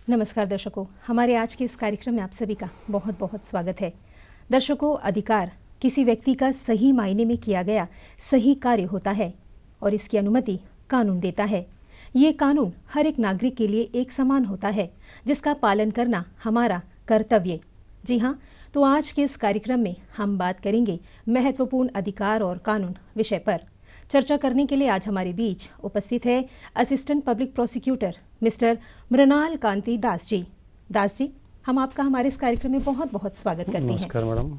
नमस्कार दर्शकों, हमारे आज के इस कार्यक्रम में आप सभी का बहुत बहुत स्वागत है। दर्शकों, अधिकार किसी व्यक्ति का सही मायने में किया गया सही कार्य होता है और इसकी अनुमति कानून देता है। ये कानून हर एक नागरिक के लिए एक समान होता है, जिसका पालन करना हमारा कर्तव्य। जी हाँ, तो आज के इस कार्यक्रम में हम बात करेंगे महत्वपूर्ण अधिकार और कानून विषय पर। चर्चा करने के लिए आज हमारे बीच उपस्थित है assistant public prosecutor mister Mrinal Kanti Das ji. Das ji, हम आपका हमारे इस कार्यक्रम में बहुत बहुत स्वागत करते हैं। नमस्कार मैडम।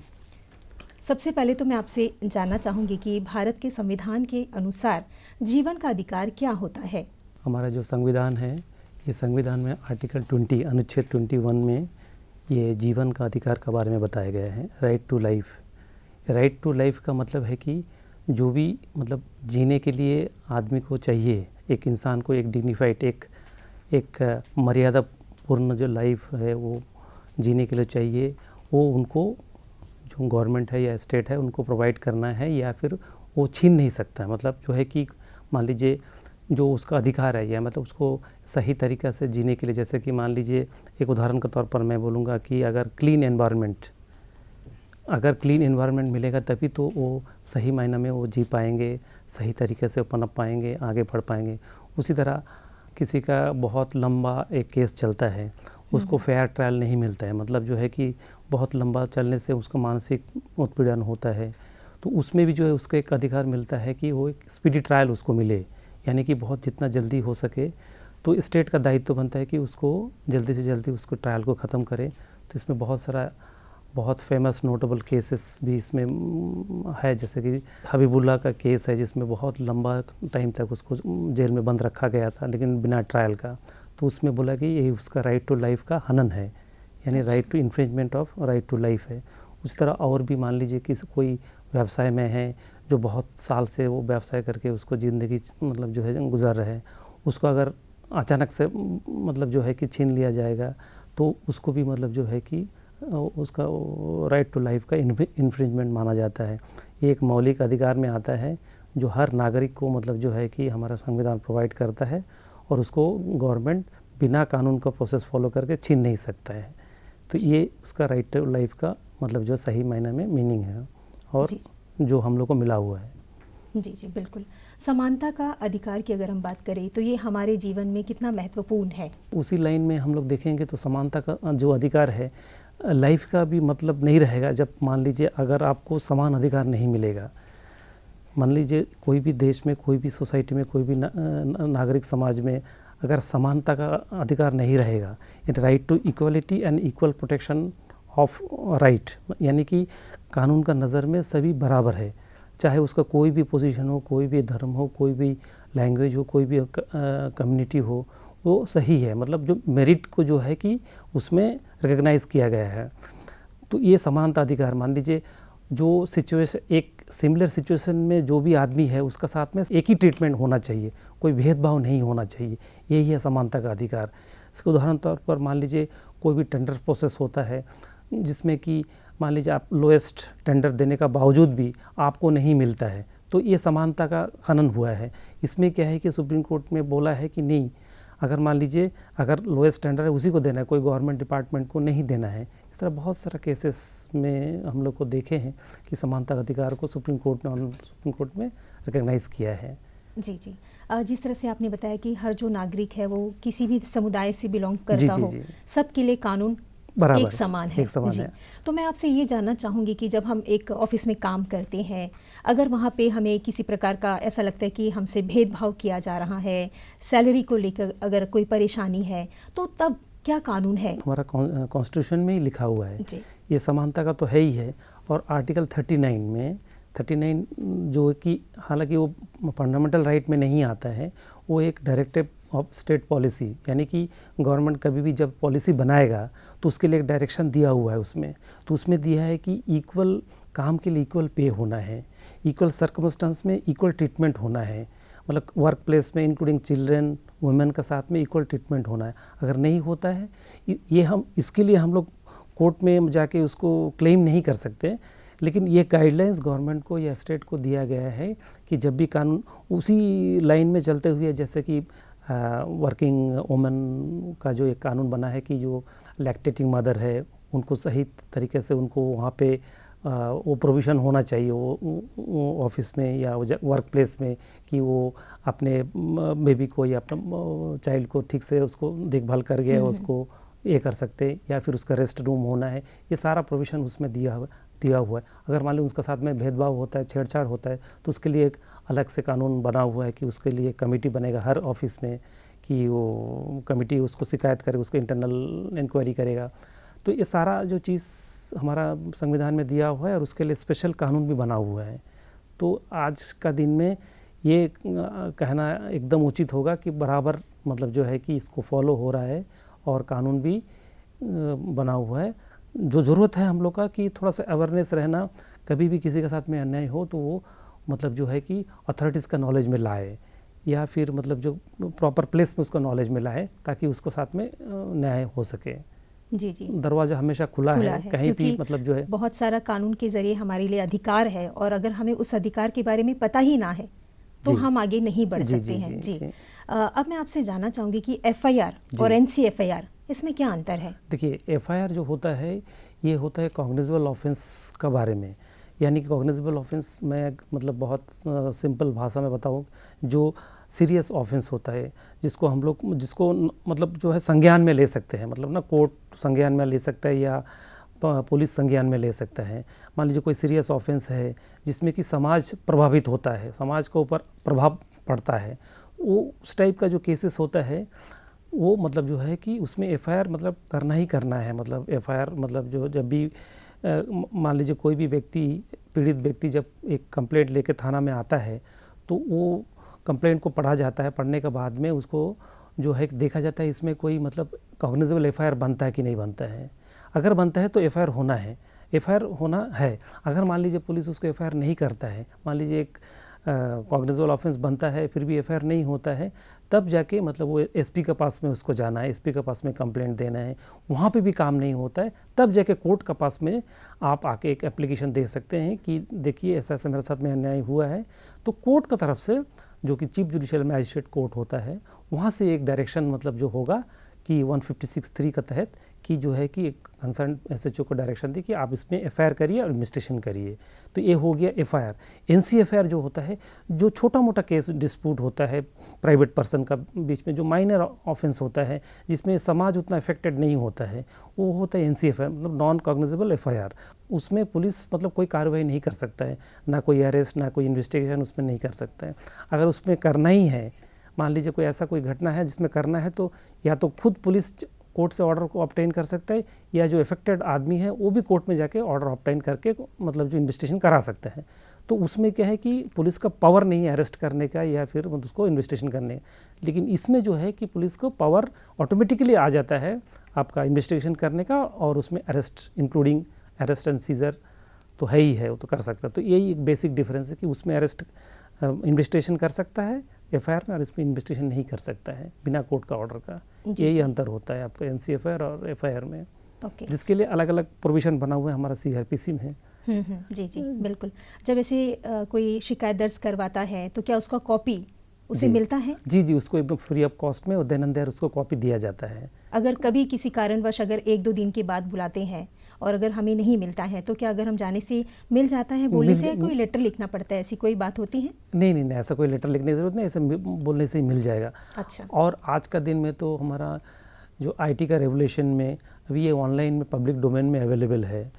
सबसे पहले तो मैं आपसे जानना चाहूँगी कि भारत के संविधान के अनुसार जीवन का अधिकार क्या होता है? हमारा जो संविधान है, ये संविधान में आर्टिकल 20 अनुच्छेद 21 में ये जीवन का अधिकार के बारे में बताया गया है। Right to life. Right to life का मतलब है कि जो भी मतलब जीने के लिए आदमी को चाहिए, एक इंसान को एक डिग्निफाइड एक मर्यादा पूर्ण जो लाइफ है वो जीने के लिए चाहिए, वो उनको जो गवर्नमेंट है या स्टेट है उनको प्रोवाइड करना है, या फिर वो छीन नहीं सकता। मतलब जो है कि मान लीजिए जो उसका अधिकार है, या मतलब उसको सही तरीक़ा से जीने के लिए, जैसे कि मान लीजिए एक उदाहरण के तौर पर मैं बोलूँगा कि अगर क्लीन एनवायरनमेंट मिलेगा तभी तो वो सही मायने में वो जी पाएंगे, सही तरीके से पनप पाएंगे, आगे बढ़ पाएंगे। उसी तरह किसी का बहुत लंबा एक केस चलता है, उसको फेयर ट्रायल नहीं मिलता है, मतलब जो है कि बहुत लंबा चलने से उसका मानसिक उत्पीड़न होता है, तो उसमें भी जो है उसका एक अधिकार मिलता है कि वो एक स्पीडी ट्रायल उसको मिले, यानी कि बहुत जितना जल्दी हो सके। तो स्टेट का दायित्व बनता है कि उसको जल्दी से जल्दी उसको ट्रायल को ख़त्म करे। तो इसमें बहुत फेमस नोटेबल केसेस भी इसमें है, जैसे कि हबीबुल्ला का केस है जिसमें बहुत लंबा टाइम तक उसको जेल में बंद रखा गया था लेकिन बिना ट्रायल का। तो उसमें बोला कि यही उसका राइट टू लाइफ का हनन है, यानी right to infringement of right to life है। उस तरह और भी मान लीजिए कि कोई व्यवसाय में है जो बहुत साल से वो व्यवसाय करके उसको ज़िंदगी मतलब जो है गुजर रहे हैं, उसको अगर अचानक से मतलब जो है कि छीन लिया जाएगा तो उसको भी मतलब जो है कि उसका राइट टू लाइफ का इन्फ्रिंजमेंट माना जाता है। ये एक मौलिक अधिकार में आता है जो हर नागरिक को मतलब जो है कि हमारा संविधान प्रोवाइड करता है, और उसको गवर्नमेंट बिना कानून का प्रोसेस फॉलो करके छीन नहीं सकता है। तो ये उसका राइट टू लाइफ का मतलब जो सही मायने में मीनिंग है और जो हम लोग को मिला हुआ है। जी जी, बिल्कुल। समानता का अधिकार की अगर हम बात करें तो ये हमारे जीवन में कितना महत्वपूर्ण है? उसी लाइन में हम लोग देखेंगे तो समानता का जो अधिकार है लाइफ का भी मतलब नहीं रहेगा जब मान लीजिए अगर आपको समान अधिकार नहीं मिलेगा। मान लीजिए कोई भी देश में, कोई भी सोसाइटी में, कोई भी नागरिक समाज में अगर समानता का अधिकार नहीं रहेगा, right to equality and equal protection of right, यानी कि कानून का नज़र में सभी बराबर है, चाहे उसका कोई भी पोजीशन हो, कोई भी धर्म हो, कोई भी लैंग्वेज हो, कोई भी कम्युनिटी हो, वो सही है। मतलब जो मेरिट को जो है कि उसमें रिकग्नाइज़ किया गया है। तो ये समानता अधिकार मान लीजिए जो सिचुएशन, एक सिमिलर सिचुएशन में जो भी आदमी है उसका साथ में एक ही ट्रीटमेंट होना चाहिए, कोई भेदभाव नहीं होना चाहिए, यही है समानता का अधिकार। इसके उदाहरण तौर पर मान लीजिए कोई भी टेंडर प्रोसेस होता है जिसमें कि मान लीजिए आप लोएस्ट टेंडर देने का बावजूद भी आपको नहीं मिलता है, तो ये समानता का खनन हुआ है। इसमें क्या है कि सुप्रीम कोर्ट में बोला है कि नहीं, अगर मान लीजिए अगर लोएस्ट टेंडर है उसी को देना है, कोई गवर्नमेंट डिपार्टमेंट को नहीं देना है। इस तरह बहुत सारा केसेस में हम लोग को देखे हैं कि समानता का अधिकार को सुप्रीम कोर्ट में रिकग्नाइज़ किया है। जी जी, जिस तरह से आपने बताया कि हर जो नागरिक है वो किसी भी समुदाय से बिलोंग करता हो, सबके लिए कानून एक समान है। जी। तो मैं आपसे ये जानना चाहूँगी कि जब हम एक ऑफिस में काम करते हैं, अगर वहाँ पे हमें किसी प्रकार का ऐसा लगता है कि हमसे भेदभाव किया जा रहा है, सैलरी को लेकर अगर कोई परेशानी है, तो तब क्या कानून है? हमारा कॉन्स्टिट्यूशन में ही लिखा हुआ है जी। ये समानता का तो है ही है। और आर्टिकल 39 जो कि हालांकि वो फंडामेंटल राइट में नहीं आता है, वो एक डायरेक्टिव ऑफ स्टेट पॉलिसी, यानी कि गवर्नमेंट कभी भी जब पॉलिसी बनाएगा तो उसके लिए एक डायरेक्शन दिया हुआ है उसमें। तो उसमें दिया है कि इक्वल काम के लिए इक्वल पे होना है, इक्वल सर्कमस्टेंस में इक्वल ट्रीटमेंट होना है, मतलब वर्क प्लेस में इंक्लूडिंग चिल्ड्रेन वुमेन का साथ में इक्वल ट्रीटमेंट होना है। अगर नहीं होता है ये हम इसके लिए हम लोग कोर्ट में जाके उसको क्लेम नहीं कर सकते, लेकिन ये गाइडलाइंस गवर्नमेंट को या स्टेट को दिया गया है कि जब भी कानून उसी लाइन में चलते हुए, जैसे कि वर्किंग वुमेन का जो एक कानून बना है कि जो लैक्टेटिंग मदर है उनको सही तरीके से उनको वहाँ पे वो प्रोविज़न होना चाहिए वो ऑफिस में या वर्क प्लेस में कि वो अपने बेबी को या अपने चाइल्ड को ठीक से उसको देखभाल कर गया उसको ये कर सकते, या फिर उसका रेस्ट रूम होना है, ये सारा प्रोविज़न उसमें दिया हुआ है। अगर मान लो उसके साथ में भेदभाव होता है, छेड़छाड़ होता है, तो उसके लिए एक अलग से कानून बना हुआ है कि उसके लिए कमेटी बनेगा हर ऑफिस में कि वो कमेटी उसको शिकायत करे, उसको इंटरनल इंक्वायरी करेगा। तो ये सारा जो चीज़ हमारा संविधान में दिया हुआ है और उसके लिए स्पेशल कानून भी बना हुआ है। तो आज का दिन में ये कहना एकदम उचित होगा कि बराबर मतलब जो है कि इसको फॉलो हो रहा है और कानून भी बना हुआ है। जो ज़रूरत है हम लोग का कि थोड़ा सा अवेयरनेस रहना, कभी भी किसी के साथ में अन्याय हो तो वो मतलब जो है कि अथॉरिटीज़ का नॉलेज में लाए, या फिर मतलब जो प्रॉपर प्लेस में उसका नॉलेज में लाए ताकि उसको साथ में न्याय हो सके। जी जी, दरवाज़ा हमेशा खुला है कहीं भी मतलब जो है। बहुत सारा कानून के ज़रिए हमारे लिए अधिकार है और अगर हमें उस अधिकार के बारे में पता ही ना है तो हम आगे नहीं बढ़ सकते हैं। जी, अब मैं आपसे जानना चाहूँगी कि FIR और NCFIR इसमें क्या अंतर है? देखिए, FIR जो होता है ये होता है कॉग्निजेबल ऑफेंस का बारे में, यानी कि कॉग्निजेबल ऑफेंस मैं मतलब बहुत सिंपल भाषा में बताऊँ, जो सीरियस ऑफेंस होता है जिसको हम लोग मतलब जो है संज्ञान में ले सकते हैं, मतलब ना कोर्ट संज्ञान में ले सकता है या पुलिस संज्ञान में ले सकता है। मान लीजिए कोई सीरियस ऑफेंस है जिसमें कि समाज प्रभावित होता है, समाज के ऊपर प्रभाव पड़ता है, वो उस टाइप का जो केसेस होता है वो मतलब जो है कि उसमें FIR मतलब करना ही करना है। मतलब FIR मतलब जो जब भी मान लीजिए कोई भी व्यक्ति, पीड़ित व्यक्ति जब एक कंप्लेंट लेके थाना में आता है तो वो कंप्लेंट को पढ़ा जाता है, पढ़ने के बाद में उसको जो है देखा जाता है इसमें कोई मतलब कॉग्निजेबल FIR बनता है कि नहीं बनता है। अगर बनता है तो FIR होना है, FIR होना है। अगर मान लीजिए पुलिस उसको FIR नहीं करता है, मान लीजिए एक कॉग्निजेबल ऑफेंस बनता है फिर भी FIR नहीं होता है, तब जाके मतलब वो SP के पास में उसको जाना है, SP के पास में कंप्लेंट देना है, वहाँ पे भी काम नहीं होता है, तब जाके कोर्ट के पास में आप आके एक एप्लीकेशन दे सकते हैं कि देखिए ऐसा ऐसा मेरे साथ में अन्याय हुआ है। तो कोर्ट की तरफ से, जो कि चीफ जुडिशियल मैजिस्ट्रेट कोर्ट होता है, वहाँ से एक डायरेक्शन मतलब जो होगा कि 156(3) के तहत कि जो है कि एक कंसर्न SHO को डायरेक्शन दी कि आप इसमें FIR करिए और इन्वेस्टिगेशन करिए। तो ये हो गया FIR। NCFIR जो होता है, जो छोटा मोटा केस डिस्प्यूट होता है प्राइवेट पर्सन का बीच में, जो माइनर ऑफेंस होता है जिसमें समाज उतना इफेक्टेड नहीं होता है, वो होता है NCFIR मतलब नॉन कॉग्निजेबल FIR। उसमें पुलिस मतलब कोई कार्रवाई नहीं कर सकता है, ना कोई अरेस्ट ना कोई इन्वेस्टिगेशन उसमें नहीं कर सकता है। अगर उसमें करना ही है, मान लीजिए कोई ऐसा कोई घटना है जिसमें करना है, तो या तो खुद पुलिस कोर्ट से ऑर्डर को ऑब्टेन कर सकता है, या जो इफेक्टेड आदमी है वो भी कोर्ट में जाके ऑर्डर ऑब्टेन करके मतलब जो इन्वेस्टिगेशन करा सकते हैं। तो उसमें क्या है कि पुलिस का पावर नहीं है अरेस्ट करने का या फिर उसको इन्वेस्टिगेशन करने का, लेकिन इसमें जो है कि पुलिस को पावर ऑटोमेटिकली आ जाता है आपका इन्वेस्टिगेशन करने का, और उसमें arrest including arrest and seizure तो है ही है, वो तो कर सकता है। तो यही एक बेसिक डिफरेंस है कि उसमें अरेस्ट इन्वेस्टिगेशन कर सकता है FIR में, और इसमें इन्वेस्टिगेशन नहीं कर सकता है बिना कोर्ट का ऑर्डर का। यही अंतर होता है आपका NCFIR और FIR में, जिसके लिए अलग अलग प्रोविज़न बना हुआ है हमारा CRPC में। जी जी बिल्कुल। जब ऐसे कोई शिकायत दर्ज करवाता है तो क्या उसका कॉपी उसे मिलता है? जी जी, उसको एकदम फ्री ऑफ कॉस्ट में और देन एंड देयर उसको कॉपी दिया जाता है। अगर कभी किसी कारणवश अगर 1-2 दिन के बाद बुलाते हैं और अगर हमें नहीं मिलता है तो क्या अगर हम जाने से मिल जाता है, बोलने से, कोई लेटर लिखना पड़ता है, ऐसी कोई बात होती है? नहीं, ऐसा कोई लेटर लिखने की ज़रूरत नहीं, ऐसे बोलने से ही मिल जाएगा। अच्छा। और आज का दिन में तो हमारा जो IT का रेगुलेशन में अभी ये ऑनलाइन में पब्लिक डोमेन में अवेलेबल है,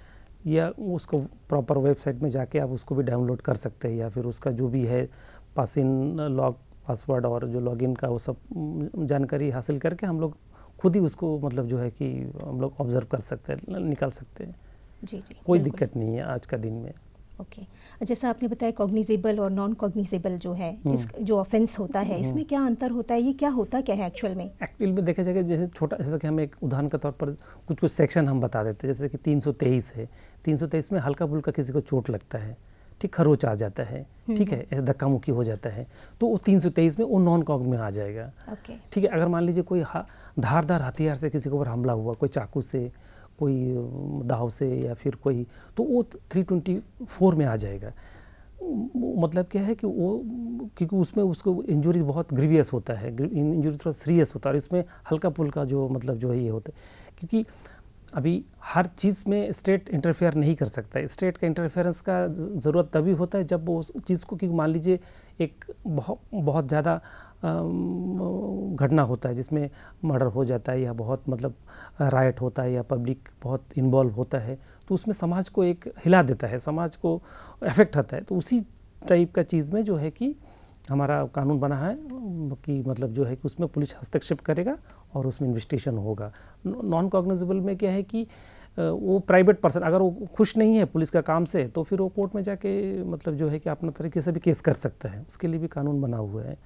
या उसको प्रॉपर वेबसाइट में जाके आप उसको भी डाउनलोड कर सकते हैं, या फिर उसका जो भी है पास-इन लॉग पासवर्ड और जो लॉगिन का वो सब जानकारी हासिल करके हम लोग खुद ही उसको मतलब जो है कि हम लोग ऑब्जर्व कर सकते हैं, निकाल सकते हैं। जी जी, कोई दिक्कत नहीं है आज का दिन में। ओके। जैसा आपने बताया कॉग्निजेबल और नॉन कॉग्निजेबल जो है, इस जो ऑफेंस होता है इसमें क्या अंतर होता है, ये क्या होता क्या है एक्चुअल में? एक्चुअल में देखा जाएगा जैसे छोटा, जैसे कि हम एक उदाहरण के तौर पर कुछ सेक्शन हम बता देते हैं, जैसे कि 323 है। 323 में हल्का फुल्का किसी को चोट लगता है, ठीक, खरोच आ जाता है, ठीक है, ऐसे धक्का मुक्की हो जाता है, तो वो 323 में वो नॉन कॉग में आ जाएगा। ठीक है। अगर मान लीजिए कोई धारदार हथियार से किसी के ऊपर हमला हुआ, कोई चाकू से, कोई दाव से, या फिर कोई, तो वो 324 में आ जाएगा। मतलब क्या है कि वो, क्योंकि उसमें उसको इंजरी बहुत ग्रीवियस होता है, इंजरी थोड़ा सीरियस होता है, और इसमें हल्का फुल्का जो मतलब जो है ये होता है, क्योंकि अभी हर चीज़ में स्टेट इंटरफेयर नहीं कर सकता है। स्टेट का इंटरफेरेंस का ज़रूरत तभी होता है जब वो उस चीज़ को, क्योंकि मान लीजिए एक बहुत ज़्यादा घटना होता है जिसमें मर्डर हो जाता है या बहुत मतलब राइट होता है या पब्लिक बहुत इन्वॉल्व होता है, तो उसमें समाज को एक हिला देता है, समाज को इफेक्ट होता है। तो उसी टाइप का चीज़ में जो है कि हमारा कानून बना है कि मतलब जो है कि उसमें पुलिस हस्तक्षेप करेगा और उसमें इन्वेस्टिगेशन होगा। नॉन कॉग्निजेबल में क्या है कि वो प्राइवेट पर्सन अगर वो खुश नहीं है पुलिस का काम से, तो फिर वो कोर्ट में जाके मतलब जो है कि अपना तरीके से भी केस कर सकता है। उसके लिए भी कानून बना हुआ है।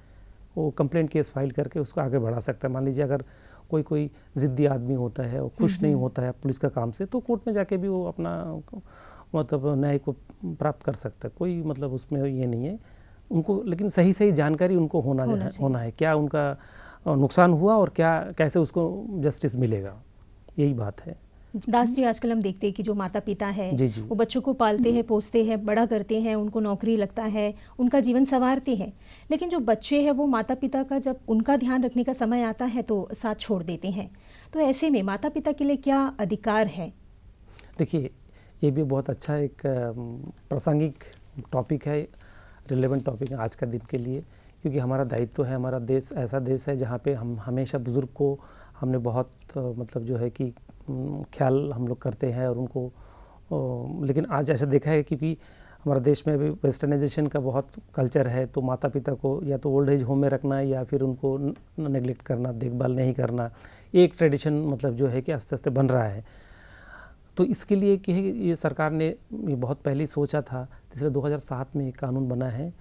वो कंप्लेंट केस फाइल करके उसको आगे बढ़ा सकता है। मान लीजिए अगर कोई ज़िद्दी आदमी होता है और खुश नहीं होता है पुलिस का काम से, तो कोर्ट में जाके भी वो अपना मतलब न्याय को प्राप्त कर सकता है। कोई मतलब उसमें ये नहीं है उनको, लेकिन सही जानकारी उनको होना है क्या उनका नुकसान हुआ और क्या कैसे उसको जस्टिस मिलेगा, यही बात है। दास जी, आजकल हम देखते हैं कि जो माता पिता है वो बच्चों को पालते हैं, पोसते हैं, बड़ा करते हैं, उनको नौकरी लगता है, उनका जीवन संवारते हैं, लेकिन जो बच्चे हैं वो माता पिता का जब उनका ध्यान रखने का समय आता है तो साथ छोड़ देते हैं। तो ऐसे में माता पिता के लिए क्या अधिकार है? देखिए, ये भी बहुत अच्छा एक प्रासंगिक टॉपिक है, रिलेवेंट टॉपिक है आज का दिन के लिए, क्योंकि हमारा दायित्व है। हमारा देश ऐसा देश है जहाँ पे हम हमेशा बुज़ुर्ग को हमने बहुत मतलब जो है कि ख्याल हम लोग करते हैं और उनको, लेकिन आज ऐसा देखा है क्योंकि हमारा देश में अभी वेस्टर्नाइजेशन का बहुत कल्चर है, तो माता पिता को या तो ओल्ड एज होम में रखना या फिर उनको नेगलेक्ट करना, देखभाल नहीं करना, एक ट्रेडिशन मतलब जो है कि आस्ते आस्ते बन रहा है। तो इसके लिए कि ये सरकार ने ये बहुत पहले ही सोचा था। तीसरे 2007 में एक कानून बना है,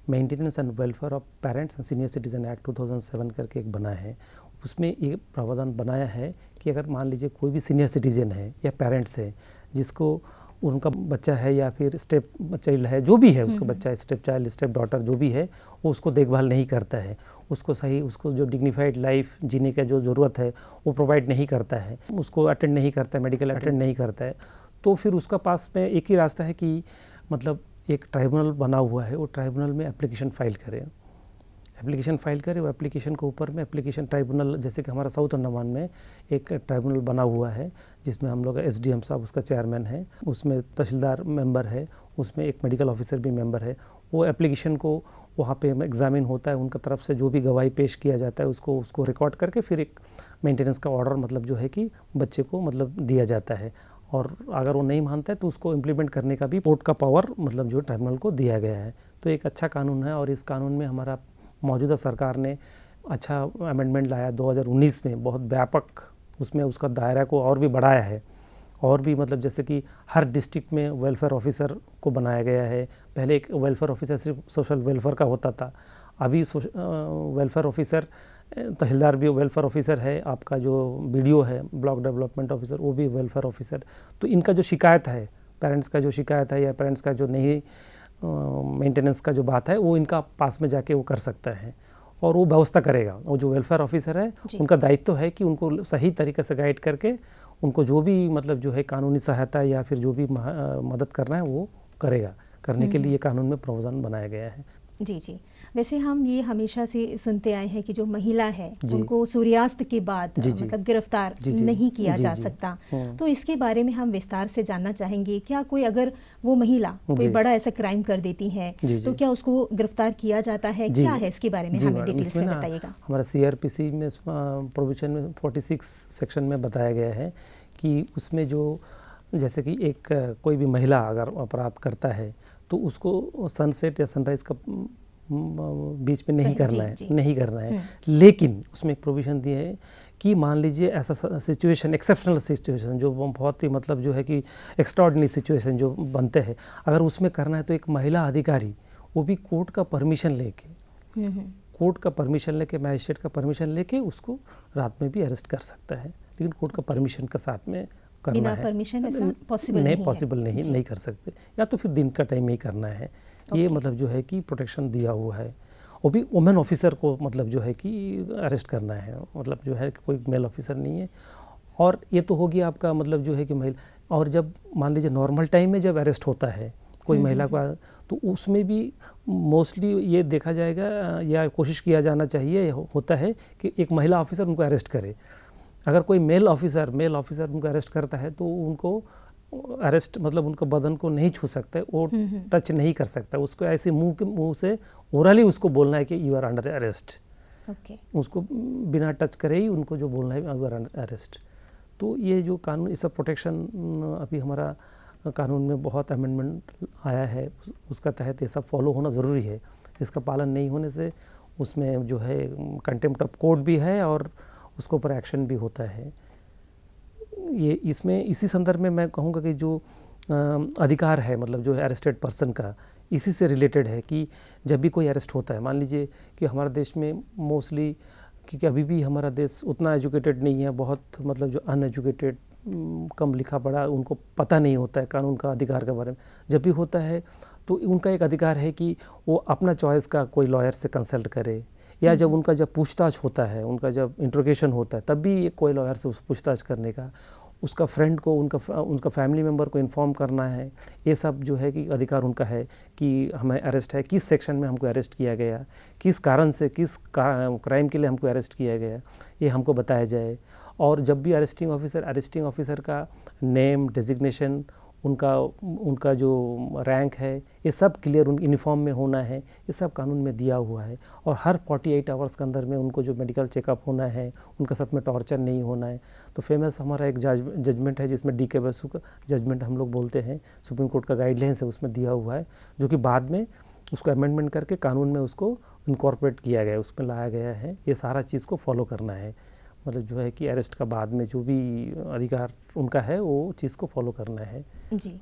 maintenance and welfare of parents and senior citizen act 2007 करके एक बना है। उसमें ये प्रावधान बनाया है कि अगर मान लीजिए कोई भी सीनियर सिटीजन है या पेरेंट्स है जिसको उनका बच्चा है या फिर स्टेप चाइल्ड है, जो भी है उसका बच्चा, स्टेप चाइल्ड, स्टेप डॉटर जो भी है, वो उसको देखभाल नहीं करता है, उसको जो डिग्निफाइड लाइफ जीने का जो ज़रूरत है वो प्रोवाइड नहीं करता है, उसको अटेंड नहीं करता है, मेडिकल अटेंड नहीं करता है, तो फिर उसका पास में एक ही रास्ता है कि मतलब एक ट्राइब्यूनल बना हुआ है, वो ट्राइब्यूनल में एप्लीकेशन फाइल करे। वो एप्लीकेशन के ऊपर में एप्लीकेशन ट्राइब्यूनल, जैसे कि हमारा साउथ अंडमान में एक ट्राइब्यूनल बना हुआ है जिसमें हम लोग SDM साहब उसका चेयरमैन है, उसमें तहसीलदार मेंबर है, उसमें एक मेडिकल ऑफिसर भी मेंबर है। वो एप्लीकेशन को वहाँ पे एग्जामिन होता है, उनका तरफ से जो भी गवाही पेश किया जाता है उसको रिकॉर्ड करके फिर एक मेंटेनेंस का ऑर्डर मतलब जो है कि बच्चे को मतलब दिया जाता है, और अगर वो नहीं मानता है तो उसको इम्प्लीमेंट करने का भी कोर्ट का पावर मतलब जो ट्राइब्यूनल को दिया गया है। तो एक अच्छा कानून है, और इस कानून में हमारा मौजूदा सरकार ने अच्छा अमेंडमेंट लाया 2019 में, बहुत व्यापक उसमें उसका दायरा को और भी बढ़ाया है, और भी मतलब जैसे कि हर डिस्ट्रिक्ट में वेलफेयर ऑफिसर को बनाया गया है। पहले एक वेलफेयर ऑफिसर सिर्फ सोशल वेलफेयर का होता था, अभी वेलफेयर ऑफिसर, तहसीलदार भी वेलफेयर ऑफिसर है, आपका जो BDO है, ब्लॉक डेवलपमेंट ऑफिसर, वो भी वेलफेयर ऑफिसर। तो इनका जो शिकायत है, पेरेंट्स का जो शिकायत है या पेरेंट्स का जो नहीं मेंटेनेंस का जो बात है, वो इनका पास में जाके वो कर सकता है और वो व्यवस्था करेगा। वो जो वेलफेयर ऑफिसर है उनका दायित्व है कि उनको सही तरीके से गाइड करके उनको जो भी मतलब जो है कानूनी सहायता या फिर जो भी मदद करना है वो करेगा। करने के लिए कानून में प्रावधान बनाया गया है। जी। वैसे हम ये हमेशा से सुनते आए हैं कि जो महिला है उनको सूर्यास्त के बाद मतलब गिरफ्तार नहीं किया जा सकता। तो इसके बारे में हम विस्तार से जानना चाहेंगे। क्या कोई अगर वो महिला कोई बड़ा ऐसा क्राइम कर देती है तो क्या उसको गिरफ्तार किया जाता है? क्या है इसके बारे में हमें डिटेल्स में बताइएगा। हमारा CRPC में प्रोविजन में 46 सेक्शन में बताया गया है कि उसमें जो जैसे कि एक कोई भी महिला अगर अपराध करता है तो उसको सनसेट या सनराइज़ का बीच में नहीं करना है। लेकिन उसमें एक प्रोविज़न दिए है कि मान लीजिए ऐसा सिचुएशन, एक्सेप्शनल सिचुएशन जो बहुत ही मतलब जो है कि एक्स्ट्राऑर्डिनरी सिचुएशन जो बनते हैं, अगर उसमें करना है तो एक महिला अधिकारी वो भी कोर्ट का परमिशन लेके मैजिस्ट्रेट का परमिशन लेके उसको रात में भी अरेस्ट कर सकता है, लेकिन कोर्ट का परमिशन का साथ में करना बिना है। परमिशन ऐसा पॉसिबल नहीं कर सकते, या तो फिर दिन का टाइम में ही करना है। ये मतलब जो है कि प्रोटेक्शन दिया हुआ है। वो भी वुमेन ऑफिसर को मतलब जो है कि अरेस्ट करना है, मतलब जो है कोई मेल ऑफिसर नहीं है। और ये तो होगी आपका मतलब जो है कि महिला। और जब मान लीजिए नॉर्मल टाइम में जब अरेस्ट होता है कोई महिला को, तो उसमें भी मोस्टली ये देखा जाएगा या कोशिश किया जाना चाहिए होता है कि एक महिला ऑफिसर उनको अरेस्ट करे। अगर कोई मेल ऑफिसर उनको अरेस्ट करता है तो उनको अरेस्ट मतलब उनका बदन को नहीं छू सकता है, वो टच नहीं कर सकता, उसको ऐसे मुंह से ओरली उसको बोलना है कि यू आर अंडर अरेस्ट। उसको बिना टच करे ही उनको जो बोलना है यू आर अंडर अरेस्ट। तो ये जो कानून, इसका प्रोटेक्शन अभी हमारा कानून में बहुत अमेंडमेंट आया है, उसका तहत ये सब फॉलो होना ज़रूरी है। इसका पालन नहीं होने से उसमें जो है कंटेम्प्ट ऑफ कोर्ट भी है और उसके ऊपर एक्शन भी होता है। ये इसमें इसी संदर्भ में मैं कहूँगा कि जो अधिकार है मतलब जो है अरेस्टेड पर्सन का, इसी से रिलेटेड है कि जब भी कोई अरेस्ट होता है, मान लीजिए कि हमारे देश में मोस्टली, क्योंकि अभी भी हमारा देश उतना एजुकेटेड नहीं है, बहुत मतलब जो अनएजुकेटेड कम लिखा पढ़ा, उनको पता नहीं होता है कानून का अधिकार के बारे में। जब भी होता है तो उनका एक अधिकार है कि वो अपना चॉइस का कोई लॉयर से कंसल्ट करे, या जब उनका जब पूछताछ होता है, उनका जब इंट्रोगेशन होता है, तब भी कोई लॉयर से उस पूछताछ करने का, उसका फ्रेंड को, उनका फैमिली मेम्बर को इन्फॉर्म करना है। ये सब जो है कि अधिकार उनका है कि हमें अरेस्ट है, किस सेक्शन में हमको अरेस्ट किया गया, किस कारण से, किस क्राइम के लिए हमको अरेस्ट किया गया, ये हमको बताया जाए। और जब भी अरेस्टिंग ऑफिसर का नेम, डेजिग्नेशन, उनका जो रैंक है, ये सब क्लियर यूनिफॉर्म में होना है, ये सब कानून में दिया हुआ है। और हर 48 आवर्स के अंदर में उनको जो मेडिकल चेकअप होना है, उनका साथ में टॉर्चर नहीं होना है। तो फेमस हमारा एक जजमेंट है जिसमें DK बसु का जजमेंट हम लोग बोलते हैं, सुप्रीम कोर्ट का गाइडलाइंस है, उसमें दिया हुआ है, जो कि बाद में उसको अमेंडमेंट करके कानून में उसको इनकॉर्पोरेट किया गया है, उसमें लाया गया है। ये सारा चीज़ को फॉलो करना है, मतलब जो है कि अरेस्ट का बाद में जो भी अधिकार उनका है वो चीज़ को फॉलो करना है। जी,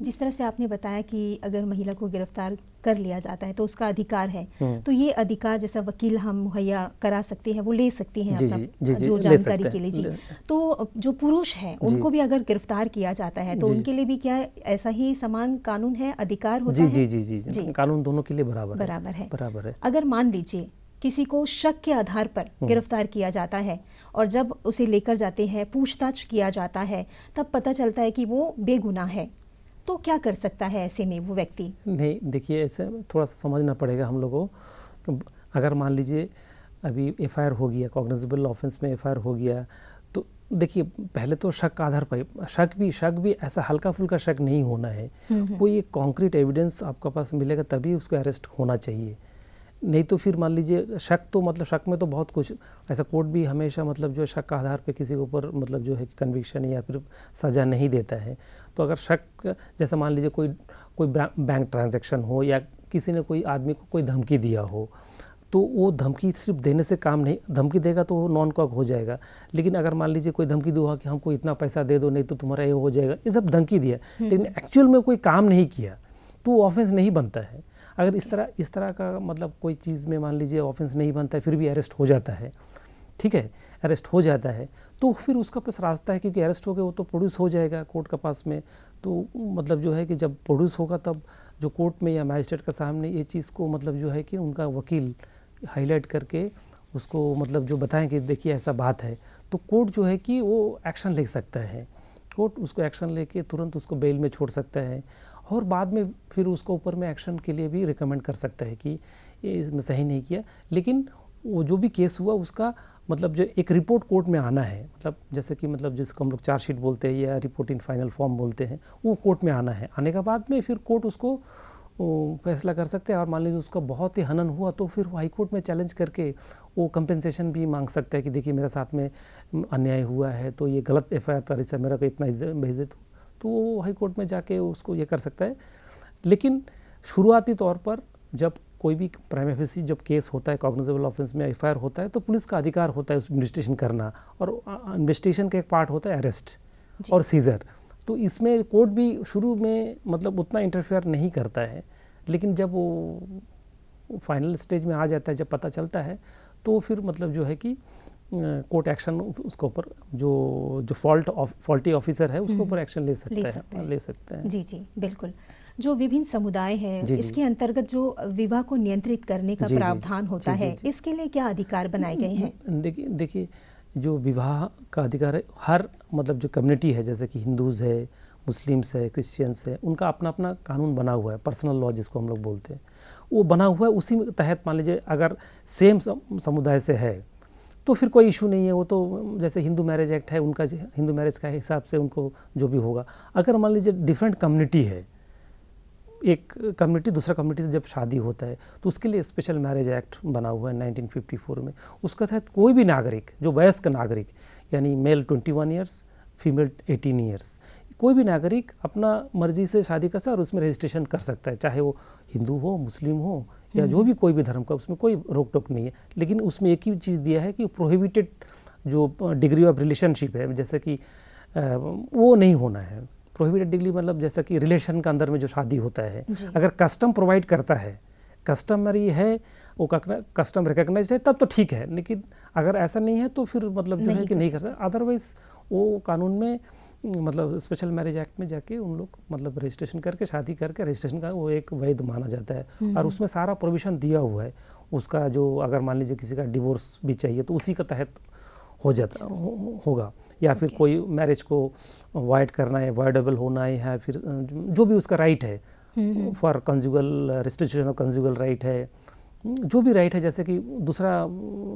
जिस तरह से आपने बताया कि अगर महिला को गिरफ्तार कर लिया जाता है तो उसका अधिकार है, तो ये अधिकार जैसा वकील हम मुहैया करा सकते हैं, वो ले सकती हैं अपना जो जानकारी के लिए। जी, तो जो पुरुष हैं उनको भी अगर गिरफ्तार किया जाता है तो उनके लिए भी क्या ऐसा ही समान कानून है, अधिकार होता है? जी, कानून दोनों के लिए बराबर है। अगर मान लीजिए किसी को शक के आधार पर गिरफ्तार किया जाता है और जब उसे लेकर जाते हैं, पूछताछ किया जाता है, तब पता चलता है कि वो बेगुनाह है, तो क्या कर सकता है ऐसे में वो व्यक्ति? नहीं, देखिए ऐसे थोड़ा सा समझना पड़ेगा हम लोगों को। अगर मान लीजिए अभी FIR हो गया, कॉग्निजेबल ऑफेंस में FIR हो गया, तो देखिए पहले तो शक का आधार पर, शक भी ऐसा हल्का फुल्का शक नहीं होना है। कोई एक कॉन्क्रीट एविडेंस आपके पास मिलेगा तभी उसको अरेस्ट होना चाहिए। नहीं तो फिर मान लीजिए शक तो मतलब शक में तो बहुत कुछ ऐसा, कोर्ट भी हमेशा मतलब जो शक का आधार पे किसी के ऊपर मतलब जो है कन्विक्शन या फिर सज़ा नहीं देता है। तो अगर शक, जैसे मान लीजिए कोई बैंक ट्रांजैक्शन हो या किसी ने कोई आदमी को कोई धमकी दिया हो, तो वो धमकी सिर्फ देने से काम नहीं, धमकी देगा तो वो नॉन कॉक हो जाएगा। लेकिन अगर मान लीजिए कोई धमकी हुआ कि हमको इतना पैसा दे दो नहीं तो तुम्हारा ये हो जाएगा, ये सब धमकी दिया, लेकिन एक्चुअल में कोई काम नहीं किया तो वो ऑफेंस नहीं बनता है। अगर इस तरह का मतलब कोई चीज़ में मान लीजिए ऑफेंस नहीं बनता है, फिर भी अरेस्ट हो जाता है, ठीक है, अरेस्ट हो जाता है, तो फिर उसका पास रास्ता है, क्योंकि अरेस्ट हो गया वो तो प्रोड्यूस हो जाएगा कोर्ट के पास में। तो मतलब जो है कि जब प्रोड्यूस होगा तब जो कोर्ट में या मैजिस्ट्रेट के सामने ये चीज़ को मतलब जो है कि उनका वकील हाईलाइट करके उसको मतलब जो बताएं कि देखिए ऐसा बात है, तो कोर्ट जो है कि वो एक्शन ले सकता है। कोर्ट उसको एक्शन लेके तुरंत उसको बेल में छोड़ सकता है और बाद में फिर उसको ऊपर में एक्शन के लिए भी रिकमेंड कर सकता है कि ये इसमें सही नहीं किया। लेकिन वो जो भी केस हुआ उसका मतलब जो एक रिपोर्ट कोर्ट में आना है, मतलब जैसे कि मतलब जिसको हम लोग चार्जशीट बोलते हैं या रिपोर्ट इन फाइनल फॉर्म बोलते हैं, वो कोर्ट में आना है। आने के बाद में फिर कोर्ट उसको फैसला कर सकते हैं। और मान लीजिए उसका बहुत ही हनन हुआ तो फिर हाई कोर्ट में चैलेंज करके वो कंपेंसेशन भी मांग सकता है कि देखिए मेरे साथ में अन्याय हुआ है, तो ये गलत FIR था, इससे मेरा को इतना बेइज्जत, तो वो हाई कोर्ट में जाके उसको ये कर सकता है। लेकिन शुरुआती तौर पर जब कोई भी प्राइमा फेसी जब केस होता है, कॉग्निजेबल ऑफेंस में FIR होता है, तो पुलिस का अधिकार होता है उस इन्वेस्टिगेशन करना, और इन्वेस्टिगेशन का एक पार्ट होता है अरेस्ट और सीजर। तो इसमें कोर्ट भी शुरू में मतलब उतना इंटरफेयर नहीं करता है, लेकिन जब वो फाइनल स्टेज में आ जाता है, जब पता चलता है, तो फिर मतलब जो है कि कोर्ट एक्शन उसके ऊपर जो फॉल्टी ऑफिसर है उसके ऊपर एक्शन ले सकता है। जी जी बिल्कुल। जो विभिन्न समुदाय हैं इसके अंतर्गत जो विवाह को नियंत्रित करने का प्रावधान होता है, इसके लिए क्या अधिकार बनाए गए हैं? देखिए जो विवाह का अधिकार है, हर मतलब जो कम्युनिटी है, जैसे कि हिंदूज़ है, मुस्लिम्स है, क्रिश्चियंस है, उनका अपना अपना कानून बना हुआ है, पर्सनल लॉ जिसको हम लोग बोलते हैं, वो बना हुआ है। उसी में तहत मान लीजिए अगर सेम समुदाय से है तो फिर कोई इशू नहीं है, वो तो जैसे हिंदू मैरिज एक्ट है उनका, हिंदू मैरिज का हिसाब से उनको जो भी होगा। अगर मान लीजिए डिफरेंट कम्युनिटी है, एक कम्युनिटी दूसरा कम्युनिटी से जब शादी होता है तो उसके लिए स्पेशल मैरिज एक्ट बना हुआ है 1954 में। उसका तहत कोई भी नागरिक, जो वयस्क नागरिक यानी मेल 21 ईयर्स, फीमेल 18 ईयर्स, कोई भी नागरिक अपना मर्जी से शादी कर सकता है और उसमें रजिस्ट्रेशन कर सकता है, चाहे वो हिंदू हो, मुस्लिम हो या जो भी कोई भी धर्म का, उसमें कोई रोक टोक नहीं है। लेकिन उसमें एक ही चीज़ दिया है कि प्रोहिबिटेड जो डिग्री ऑफ रिलेशनशिप है, जैसे कि वो नहीं होना है। प्रोहिबिटेड डिग्री मतलब जैसा कि रिलेशन के अंदर में जो शादी होता है, अगर कस्टम प्रोवाइड करता है, कस्टमरी है, वो कस्टम रिकग्नाइज है, तब तो ठीक है। लेकिन अगर ऐसा नहीं है तो फिर मतलब जो है कि नहीं कर सकता। अदरवाइज वो कानून में मतलब स्पेशल मैरिज एक्ट में जाके उन लोग मतलब रजिस्ट्रेशन करके, शादी करके रजिस्ट्रेशन का वो एक वैध माना जाता है। और उसमें सारा प्रोविज़न दिया हुआ है उसका, जो अगर मान लीजिए किसी का डिवोर्स भी चाहिए तो उसी का तहत हो जाता होगा, या फिर कोई मैरिज को वाइड करना है, वाइडेबल होना है, या फिर जो भी उसका राइट है for conjugal, restriction of conjugal right है, जो भी राइट है जैसे कि दूसरा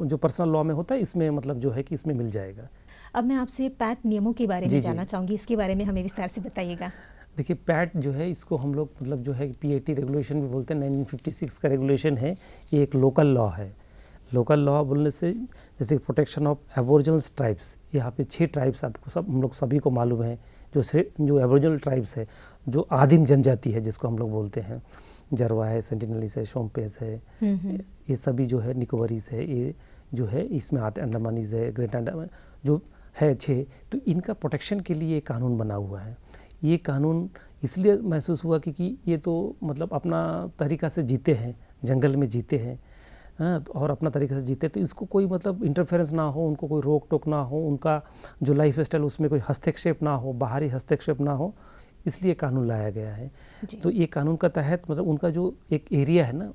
जो पर्सनल लॉ में होता है, इसमें मतलब जो है कि इसमें मिल जाएगा। अब मैं आपसे पैट नियमों के बारे में जानना चाहूँगी, इसके बारे में हमें विस्तार से बताइएगा। देखिए पैट जो है, इसको हम लोग मतलब जो है PAT रेगुलेशन भी बोलते हैं, 1956 का रेगुलेशन है। ये एक लोकल लॉ है। लोकल लॉ बोलने से जैसे प्रोटेक्शन ऑफ एबोरिजिनल ट्राइब्स, यहाँ पे 6 ट्राइब्स आपको सब हम लोग सभी को मालूम है, जो एबोरिजिनल ट्राइब्स है, जो आदिम जनजाति है जिसको हम लोग बोलते हैं, जरवा है, सेंटिनलीज है, शोम्पेस है, ये सभी जो है, निकोबारीज है, ये जो है इसमें आते, अंडमानीज है, ग्रेट अंडमान जो है 6, तो इनका प्रोटेक्शन के लिए कानून बना हुआ है। ये कानून इसलिए महसूस हुआ क्योंकि ये तो मतलब अपना तरीक़ा से जीते हैं, जंगल में जीते हैं, हाँ, और अपना तरीके से जीते, तो इसको कोई मतलब इंटरफेरेंस ना हो, उनको कोई रोक टोक ना हो, उनका जो लाइफ स्टाइल उसमें कोई हस्तक्षेप ना हो, बाहरी हस्तक्षेप ना हो, इसलिए कानून लाया गया है। तो ये कानून का तहत मतलब उनका जो एक एरिया है ना,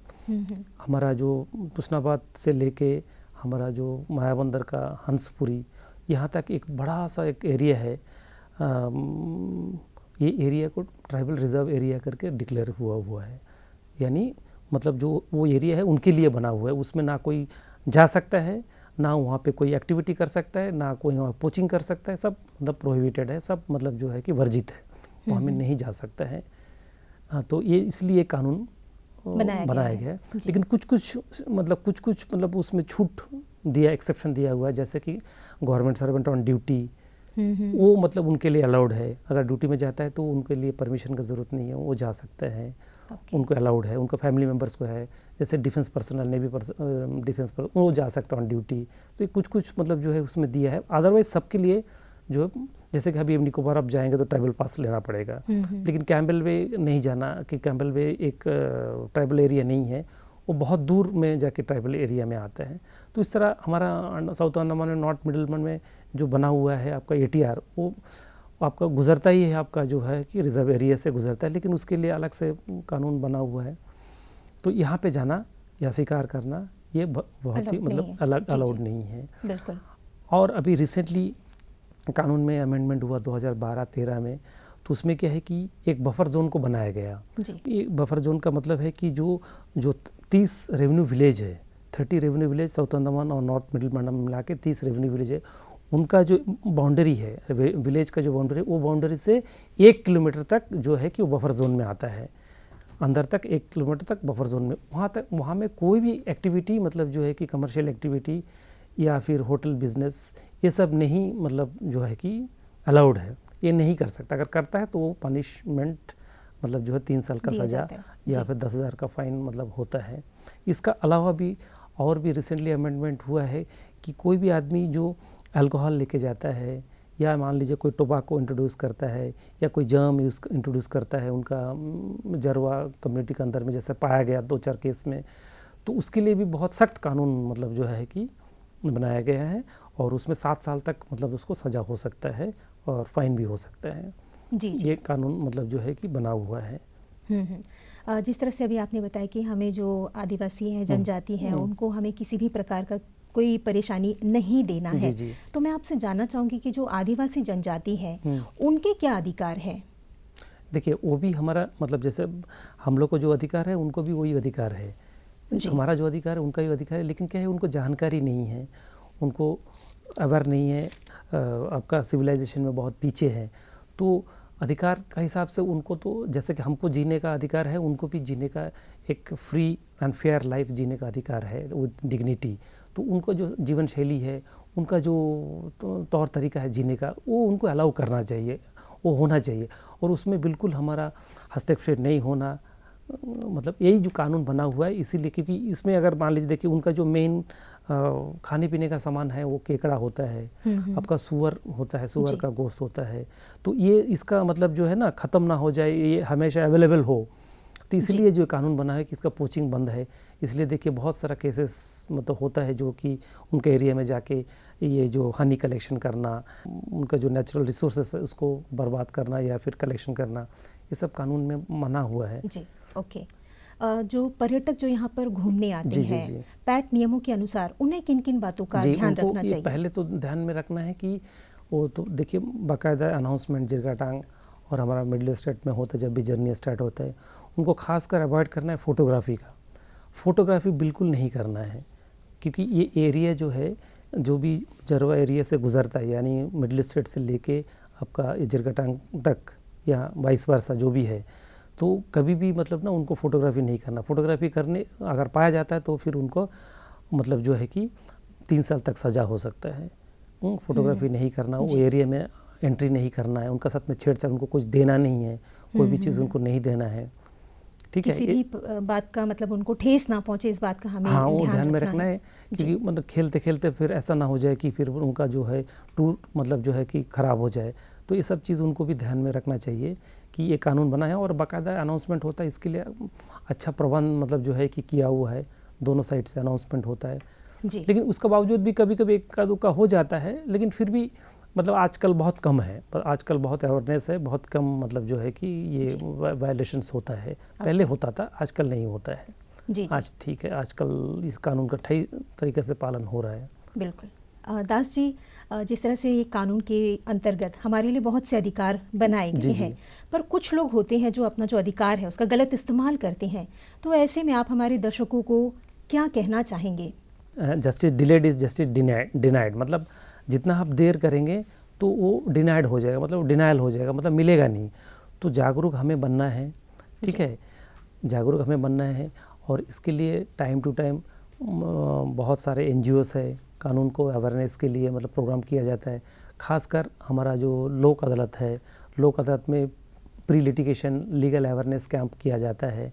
हमारा जो तुष्णाबाद से लेके हमारा जो मायाबंदर का हंसपुरी, यहाँ तक एक बड़ा सा एक एरिया है। ये एरिया को ट्राइबल रिजर्व एरिया करके डिक्लेयर हुआ है, यानी मतलब जो वो एरिया है उनके लिए बना हुआ है। उसमें ना कोई जा सकता है, ना वहाँ पे कोई एक्टिविटी कर सकता है, ना कोई वहाँ पोचिंग कर सकता है, सब मतलब प्रोहिबिटेड है, सब मतलब जो है कि वर्जित है, वहाँ में नहीं जा सकता है। हाँ, तो ये इसलिए कानून बनाया गया है। लेकिन कुछ मतलब उसमें छूट दिया, एक्सेप्शन दिया हुआ है, जैसे कि गवर्नमेंट सर्वेंट ऑन ड्यूटी, वो मतलब उनके लिए अलाउड है। अगर ड्यूटी में जाता है तो उनके लिए परमिशन की ज़रूरत नहीं है, वो जा सकता है, उनको अलाउड है। उनका फैमिली मेम्बर्स को है, जैसे डिफेंस पर्सनल, नेवी डिफेंस पर वो जा सकता है ऑन ड्यूटी। तो कुछ मतलब जो है उसमें दिया है। अदरवाइज सबके लिए जो जैसे कि अभी निकोबार आप जाएंगे तो ट्राइबल पास लेना पड़ेगा, लेकिन कैम्पबेल वे नहीं जाना, कि कैम्पबेल वे एक ट्राइबल एरिया नहीं है, वो बहुत दूर में जाके ट्राइबल एरिया में आता है। तो इस तरह हमारा साउथ अंडमान में, नॉर्थ मिडलमैन में जो बना हुआ है आपका ATR, वो आपका गुजरता ही है, आपका जो है कि रिजर्व एरिया से गुजरता है, लेकिन उसके लिए अलग से कानून बना हुआ है। तो यहाँ पे जाना या शिकार करना ये बहुत ही मतलब अलग अलाउड नहीं है। बिल्कुल। और अभी रिसेंटली कानून में अमेंडमेंट हुआ 2012-13 में, तो उसमें क्या है कि एक बफर जोन को बनाया गया। ये बफर जोन का मतलब है कि जो 30 रेवेन्यू विलेज है, 30 रेवेन्यू विलेज साउथ अंडमान और नॉर्थ मिडलमैन में मिला के 30 रेवेन्यू विलेज है, उनका जो बाउंड्री है, विलेज का जो बाउंड्री है, वो बाउंड्री से 1 किलोमीटर तक जो है कि वो बफर जोन में आता है, अंदर तक 1 किलोमीटर तक बफर जोन में। वहाँ में कोई भी एक्टिविटी मतलब जो है कि कमर्शियल एक्टिविटी या फिर होटल बिजनेस, ये सब नहीं मतलब जो है कि अलाउड है, ये नहीं कर सकता। अगर करता है तो वो पनिशमेंट मतलब जो है 3 साल का सज़ा या फिर 10,000 का फाइन मतलब होता है। इसका अलावा भी और भी रिसेंटली अमेंडमेंट हुआ है कि कोई भी आदमी जो अल्कोहल लेके जाता है, या मान लीजिए कोई टोबाको इंट्रोड्यूस करता है, या कोई जर्म इंट्रोड्यूस करता है उनका जरवा कम्युनिटी के अंदर में, जैसे पाया गया 2-4 केस में, तो उसके लिए भी बहुत सख्त कानून मतलब जो है कि बनाया गया है, और उसमें 7 साल तक मतलब उसको सज़ा हो सकता है और फाइन भी हो सकता है। जी। ये कानून मतलब जो है कि बना हुआ है। जिस तरह से अभी आपने बताया कि हमें जो आदिवासी हैं, जनजाति हैं, उनको हमें किसी भी प्रकार का कोई परेशानी नहीं देना है। तो मैं आपसे जानना चाहूँगी कि जो आदिवासी जनजाति हैं, उनके क्या अधिकार हैं? देखिए वो भी हमारा मतलब जैसे हम लोग को जो अधिकार है उनको भी वही अधिकार है, हमारा जो अधिकार है उनका भी अधिकार है, लेकिन क्या है उनको जानकारी नहीं है, उनको अवेयर नहीं है, आपका सिविलाइजेशन में बहुत पीछे है। तो अधिकार का हिसाब से उनको तो जैसे कि हमको जीने का अधिकार है, उनको भी जीने का एक फ्री एंड फेयर लाइफ जीने का अधिकार है विद डिग्निटी। तो उनको जो जीवन शैली है, उनका जो तौर तरीका है जीने का, वो उनको अलाउ करना चाहिए, वो होना चाहिए, और उसमें बिल्कुल हमारा हस्तक्षेप नहीं होना। मतलब यही जो कानून बना हुआ है, इसीलिए क्योंकि इसमें अगर मान लीजिए देखिए उनका जो मेन खाने पीने का सामान है वो केकड़ा होता है, आपका सुअर होता है, सुअर का गोश्त होता है। तो ये इसका मतलब जो है ना ख़त्म ना हो जाए, ये हमेशा अवेलेबल हो, तो इसलिए जो कानून बना है कि इसका पोचिंग बंद है। इसलिए देखिए बहुत सारा केसेस मतलब होता है जो कि उनके एरिया में जाके ये जो हनी कलेक्शन करना, उनका जो नेचुरल रिसोर्सेस है उसको बर्बाद करना या फिर कलेक्शन करना, ये सब कानून में मना हुआ है। जी, ओके। जो पर्यटक जो यहाँ पर घूमने आते हैं, पैट नियमों के अनुसार उन्हें किन किन बातों का ध्यान रखना चाहिए? पहले तो ध्यान में रखना है कि वो तो देखिए बाकायदा अनाउंसमेंट जिरगाटांग और हमारा मिडिल स्टेट में होता है, जब भी जर्नी स्टार्ट होता है उनको खासकर अवॉइड करना है फोटोग्राफी का। फोटोग्राफी बिल्कुल नहीं करना है, क्योंकि ये एरिया जो है, जो भी जरवा एरिया से गुजरता है, यानी मिडिल स्टेट से लेके आपका जिरगाटांग तक या वाइस वर्सा जो भी है, तो कभी भी मतलब ना उनको फ़ोटोग्राफी नहीं करना। फ़ोटोग्राफी करने अगर पाया जाता है तो फिर उनको मतलब जो है कि 3 साल तक सज़ा हो सकता है। फ़ोटोग्राफी नहीं करना, वो एरिया में एंट्री नहीं करना है, उनका साथ में छेड़छाड़, उनको कुछ देना नहीं है, कोई भी चीज़ उनको नहीं देना है, ठीक है। किसी भी बात का मतलब उनको ठेस ना पहुंचे, इस बात का हमें वो ध्यान में रखना है, क्योंकि मतलब खेलते खेलते फिर ऐसा ना हो जाए कि फिर उनका जो है टूर मतलब जो है कि ख़राब हो जाए। तो ये सब चीज़ उनको भी ध्यान में रखना चाहिए कि ये कानून बना है और बाकायदा अनाउंसमेंट होता है। इसके लिए अच्छा प्रबंध मतलब जो है कि किया हुआ है, दोनों साइड से अनाउंसमेंट होता है जी। लेकिन उसका बावजूद भी कभी कभी इक्का दुक्का हो जाता है, लेकिन फिर भी मतलब आजकल बहुत कम है, पर आजकल बहुत अवेयरनेस है, बहुत कम मतलब जो है कि ये वायलेशंस होता है। पहले होता था, आजकल नहीं होता है जी। आज ठीक है, आजकल इस कानून का सही तरीके से पालन हो रहा है। बिल्कुल। दास जी, जिस तरह से ये कानून के अंतर्गत हमारे लिए बहुत से अधिकार बनाए गए हैं, पर कुछ लोग होते हैं जो अपना जो अधिकार है उसका गलत इस्तेमाल करते हैं, तो ऐसे में आप हमारे दर्शकों को क्या कहना चाहेंगे? Justice delayed is justice denied, मतलब जितना आप देर करेंगे तो वो डिनाइड हो जाएगा, मतलब डिनायल हो जाएगा, मतलब मिलेगा नहीं। तो जागरूक हमें बनना है, ठीक है, जागरूक हमें बनना है, और इसके लिए टाइम टू टाइम बहुत सारे NGOs है, कानून को अवेयरनेस के लिए मतलब प्रोग्राम किया जाता है। खासकर हमारा जो लोक अदालत है, लोक अदालत में pre litigation legal awareness camp किया जाता है,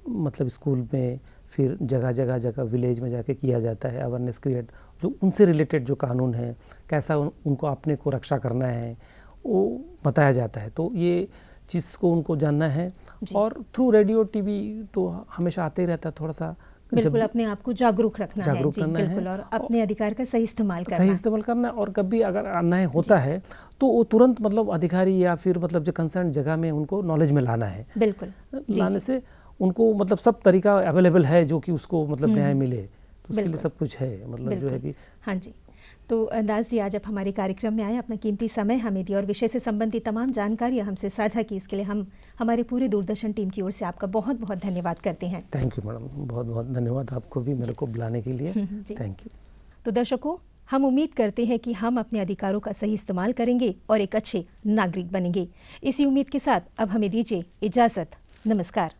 मतलब स्कूल में, फिर जगह जगह विलेज में जाके किया जाता है अवेयरनेस क्रिएट। जो उनसे रिलेटेड जो कानून है, कैसा उनको अपने को रक्षा करना है, वो बताया जाता है। तो ये चीज़ को उनको जानना है, और थ्रू रेडियो TV तो हमेशा आते ही रहता है। थोड़ा सा बिल्कुल अपने आप को जागरूक रखना है जी, बिल्कुल, और अपने अधिकार का सही इस्तेमाल करना। और कभी अगर अन्याय होता है तो वो तुरंत मतलब अधिकारी या फिर मतलब जो कंसर्न जगह में उनको नॉलेज में लाना है। बिल्कुल लाने से उनको मतलब सब तरीका अवेलेबल है जो कि उसको मतलब न्याय मिले, तो उसके लिए सब कुछ है, मतलब जो है कि हाँ जी। तो दास जी, आज आप हमारे कार्यक्रम में आए, अपना कीमती समय हमें दिया और विषय से संबंधित तमाम जानकारियाँ हमसे साझा की, इसके लिए हम हमारे पूरे दूरदर्शन टीम की ओर से आपका बहुत बहुत धन्यवाद करते हैं। थैंक यू मैडम, बहुत बहुत धन्यवाद आपको भी मेरे को बुलाने के लिए, थैंक यू। तो दर्शकों, हम उम्मीद करते हैं कि हम अपने अधिकारों का सही इस्तेमाल करेंगे और एक अच्छे नागरिक बनेंगे। इसी उम्मीद के साथ अब हमें दीजिए इजाज़त। नमस्कार।